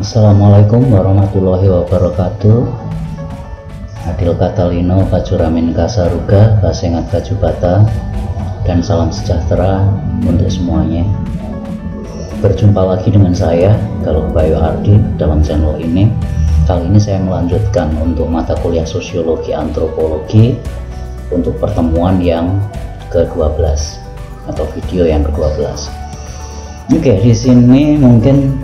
Assalamualaikum warahmatullahi wabarakatuh. Adil Katalino Kajuramin Kasaruga Kasengat Kajubata, dan salam sejahtera untuk semuanya. Berjumpa lagi dengan saya Galuh Bayu Ardi dalam channel ini. Kali ini saya melanjutkan untuk mata kuliah sosiologi antropologi untuk pertemuan yang ke-12 atau video yang ke-12. Oke, di sini mungkin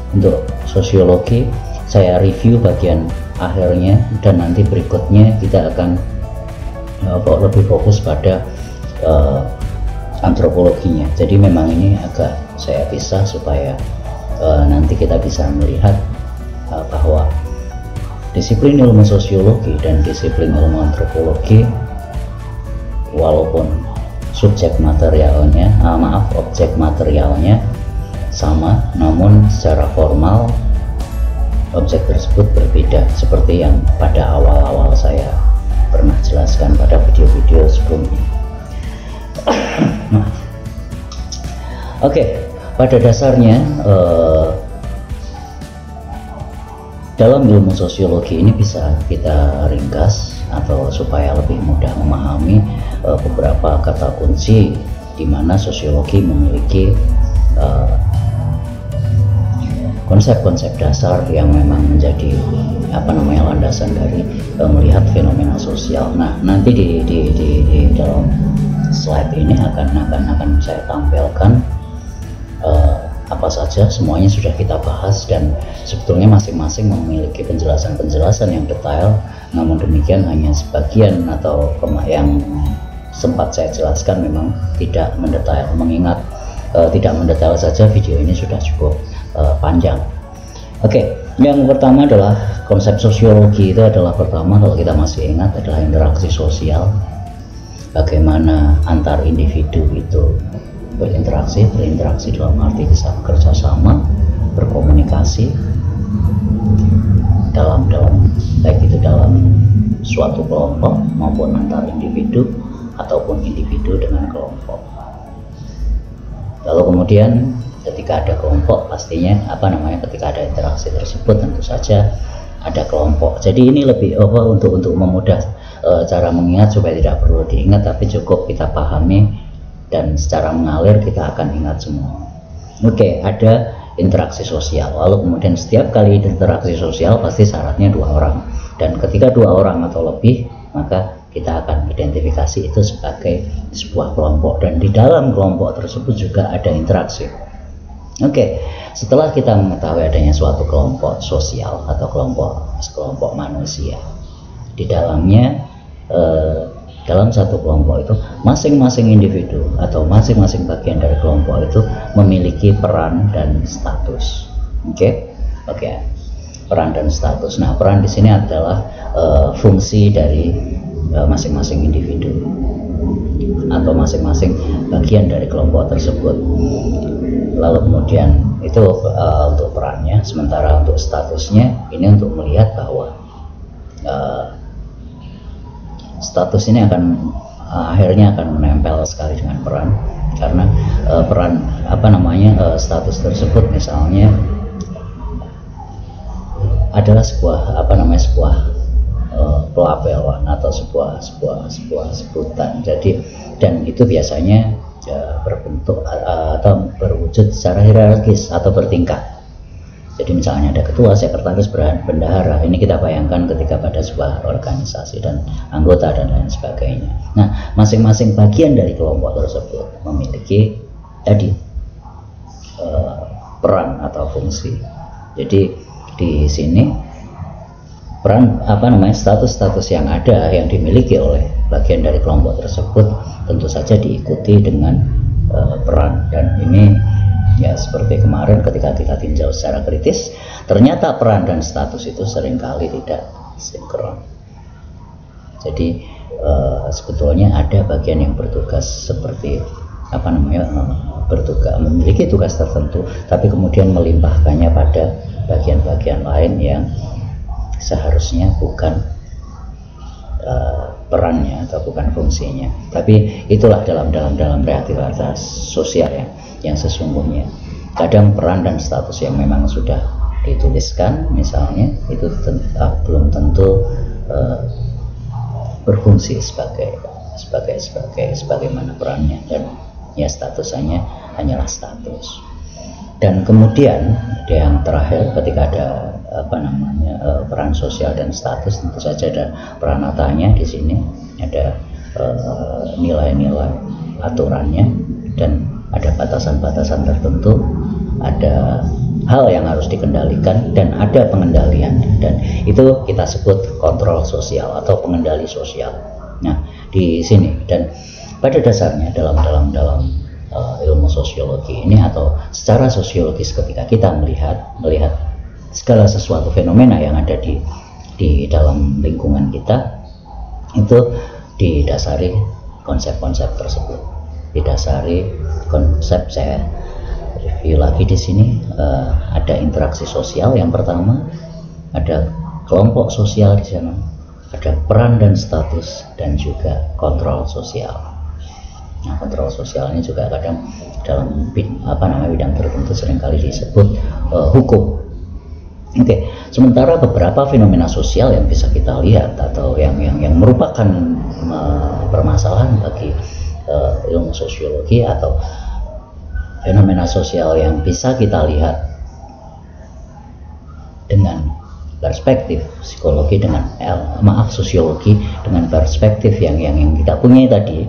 untuk sosiologi saya review bagian akhirnya, dan nanti berikutnya kita akan lebih fokus pada antropologinya. Jadi memang ini agak saya pisah supaya nanti kita bisa melihat bahwa disiplin ilmu sosiologi dan disiplin ilmu antropologi, walaupun objek materialnya sama, namun secara formal objek tersebut berbeda, seperti yang pada awal-awal saya pernah jelaskan pada video-video sebelumnya. Oke, pada dasarnya dalam ilmu sosiologi ini bisa kita ringkas atau supaya lebih mudah memahami beberapa kata kunci di mana sosiologi memiliki konsep-konsep dasar yang memang menjadi landasan dari melihat fenomena sosial. Nah, nanti di dalam slide ini akan saya tampilkan apa saja, semuanya sudah kita bahas, dan sebetulnya masing-masing memiliki penjelasan-penjelasan yang detail. Namun demikian hanya sebagian atau yang sempat saya jelaskan memang tidak mendetail, mengingat tidak mendetail saja video ini sudah cukup panjang. Oke, yang pertama adalah konsep sosiologi. Itu adalah pertama, kalau kita masih ingat, adalah interaksi sosial. Bagaimana antar individu itu berinteraksi dalam arti bisa bekerja sama, berkomunikasi baik itu dalam suatu kelompok maupun antar individu ataupun individu dengan kelompok. Lalu kemudian ketika ada kelompok, pastinya ketika ada interaksi tersebut tentu saja ada kelompok. Jadi ini lebih untuk memudah cara mengingat, supaya tidak perlu diingat tapi cukup kita pahami dan secara mengalir kita akan ingat semua. Oke, ada interaksi sosial. Lalu kemudian setiap kali interaksi sosial pasti syaratnya 2 orang, dan ketika 2 orang atau lebih maka kita akan identifikasi itu sebagai sebuah kelompok, dan di dalam kelompok tersebut juga ada interaksi. Oke, setelah kita mengetahui adanya suatu kelompok sosial atau kelompok manusia, di dalamnya dalam satu kelompok itu masing-masing individu atau masing-masing bagian dari kelompok itu memiliki peran dan status. Oke, peran dan status. Nah, peran di sini adalah fungsi dari masing-masing individu atau masing-masing bagian dari kelompok tersebut. Lalu kemudian itu untuk perannya, sementara untuk statusnya ini untuk melihat bahwa status ini akhirnya akan menempel sekali dengan peran, karena peran status tersebut misalnya adalah sebuah pelabelan atau sebuah sebutan. Jadi, dan itu biasanya berbentuk atau berwujud secara hierarkis atau bertingkat. Jadi misalnya ada ketua, sekretaris, bendahara. Ini kita bayangkan ketika pada sebuah organisasi dan anggota dan lain sebagainya. Nah, masing-masing bagian dari kelompok tersebut memiliki peran atau fungsi. Jadi di sini peran status-status yang ada yang dimiliki oleh bagian dari kelompok tersebut tentu saja diikuti dengan peran, dan ini ya seperti kemarin ketika kita tinjau secara kritis, ternyata peran dan status itu seringkali tidak sinkron. Jadi sebetulnya ada bagian yang bertugas seperti memiliki tugas tertentu, tapi kemudian melimpahkannya pada bagian-bagian lain yang seharusnya bukan perannya atau bukan fungsinya. Tapi itulah dalam realitas sosial yang sesungguhnya. Kadang peran dan status yang memang sudah dituliskan misalnya, itu belum tentu berfungsi sebagaimana perannya, dan ya statusnya hanyalah status. Dan kemudian yang terakhir, ketika ada peran sosial dan status, tentu saja ada peranatannya di sini, ada nilai-nilai aturannya, dan ada batasan-batasan tertentu, ada hal yang harus dikendalikan, dan ada pengendaliannya, dan itu kita sebut kontrol sosial atau pengendali sosial. Nah, di sini, dan pada dasarnya dalam ilmu sosiologi ini, atau secara sosiologis, ketika kita melihat segala sesuatu fenomena yang ada di dalam lingkungan kita, itu didasari konsep-konsep tersebut, didasari konsep. Saya review lagi di sini, ada interaksi sosial yang pertama, ada kelompok sosial di sana, ada peran dan status, dan juga kontrol sosial. Nah, kontrol sosial ini juga kadang dalam bidang tertentu seringkali disebut hukum. Oke, sementara beberapa fenomena sosial yang bisa kita lihat atau yang merupakan permasalahan bagi ilmu sosiologi, atau fenomena sosial yang bisa kita lihat dengan perspektif psikologi, sosiologi dengan perspektif yang kita punya tadi,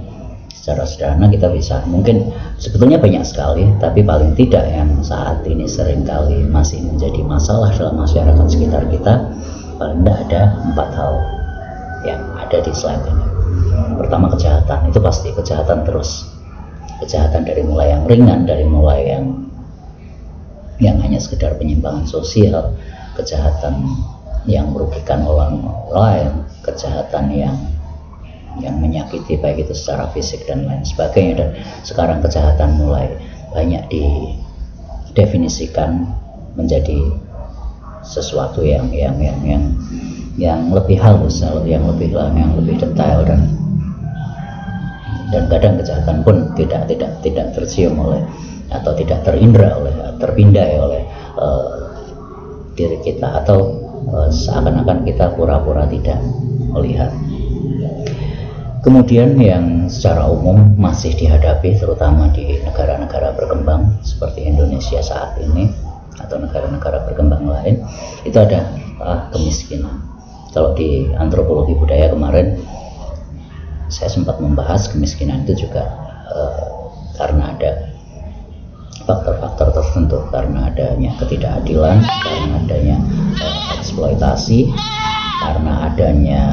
secara sederhana kita bisa, mungkin sebetulnya banyak sekali, tapi paling tidak yang saat ini seringkali masih menjadi masalah dalam masyarakat sekitar kita, paling tidak ada 4 hal yang ada di slide ini. Pertama, kejahatan. Itu pasti kejahatan terus, kejahatan dari mulai yang ringan, dari mulai yang hanya sekedar penyimpangan sosial, kejahatan yang merugikan orang lain, kejahatan yang menyakiti baik itu secara fisik dan lain sebagainya. Dan sekarang kejahatan mulai banyak didefinisikan menjadi sesuatu yang lebih halus, yang lebih detail, dan kadang kejahatan pun tidak tercium oleh, atau tidak terpindai oleh diri kita, atau seakan-akan kita pura-pura tidak melihat. Kemudian yang secara umum masih dihadapi, terutama di negara-negara berkembang seperti Indonesia saat ini, atau negara-negara berkembang lain, itu ada kemiskinan. Kalau di antropologi budaya kemarin saya sempat membahas kemiskinan itu juga karena ada faktor-faktor tertentu, karena adanya ketidakadilan, karena adanya eksploitasi, karena adanya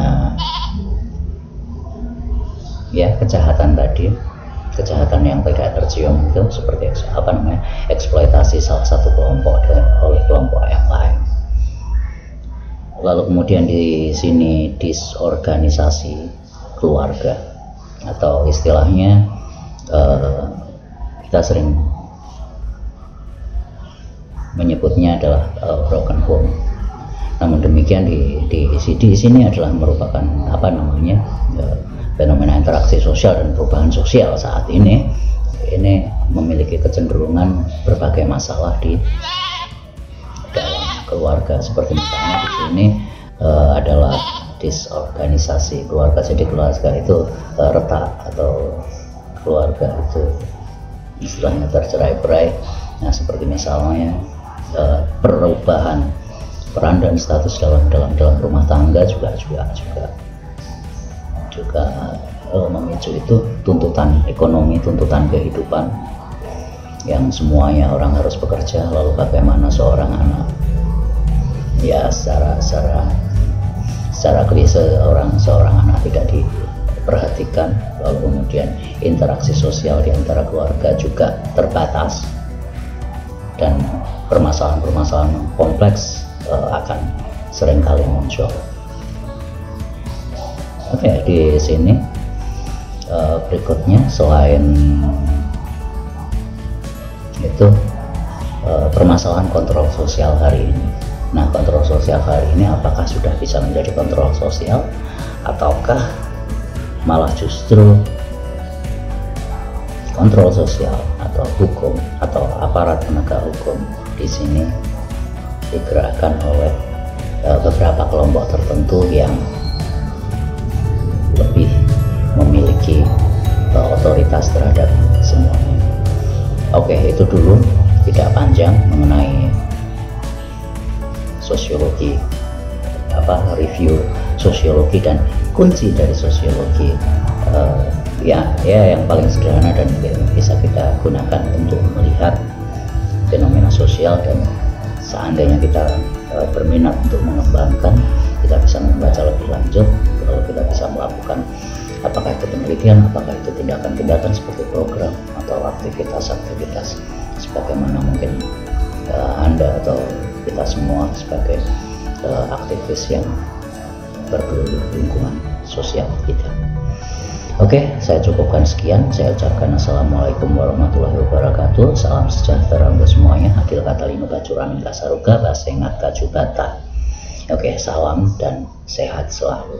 kejahatan tadi, kejahatan yang tidak tercium itu, seperti eksploitasi salah satu kelompok oleh kelompok yang lain. Lalu kemudian di sini disorganisasi keluarga, atau istilahnya kita sering menyebutnya adalah broken home. Namun demikian di sini adalah merupakan fenomena interaksi sosial dan perubahan sosial saat ini memiliki kecenderungan berbagai masalah di dalam keluarga. Seperti misalnya di sini adalah disorganisasi keluarga. Jadi keluarga itu retak, atau keluarga itu istilahnya tercerai-berai. Nah, seperti misalnya perubahan peran dan status dalam rumah tangga juga memicu itu tuntutan ekonomi, tuntutan kehidupan, yang semuanya orang harus bekerja. Lalu bagaimana seorang anak, secara klise seorang anak tidak diperhatikan. Lalu kemudian interaksi sosial di antara keluarga juga terbatas, dan permasalahan-permasalahan kompleks akan seringkali muncul. Oke, di sini berikutnya, selain itu permasalahan kontrol sosial hari ini. Nah, kontrol sosial hari ini apakah sudah bisa menjadi kontrol sosial, ataukah malah justru kontrol sosial atau hukum atau aparat penegak hukum di sini digerakkan oleh beberapa kelompok tertentu yang lebih memiliki otoritas terhadap semuanya. Oke, itu dulu, tidak panjang mengenai sosiologi, review sosiologi dan kunci dari sosiologi, ya yang paling sederhana dan bisa kita gunakan untuk melihat fenomena sosial. Dan seandainya kita berminat untuk mengembangkan, kita bisa membaca lebih lanjut, kalau kita bisa melakukan apakah itu penelitian, apakah itu tindakan-tindakan seperti program atau aktivitas-aktivitas sebagaimana mungkin Anda atau kita semua sebagai aktivis yang bergelut lingkungan sosial kita. Oke, saya cukupkan sekian. Saya ucapkan assalamualaikum warahmatullahi wabarakatuh. Salam sejahtera untuk semuanya. Adil kata lino kacurangan kasaruga basengat kajubata. Oke, salam dan sehat selalu.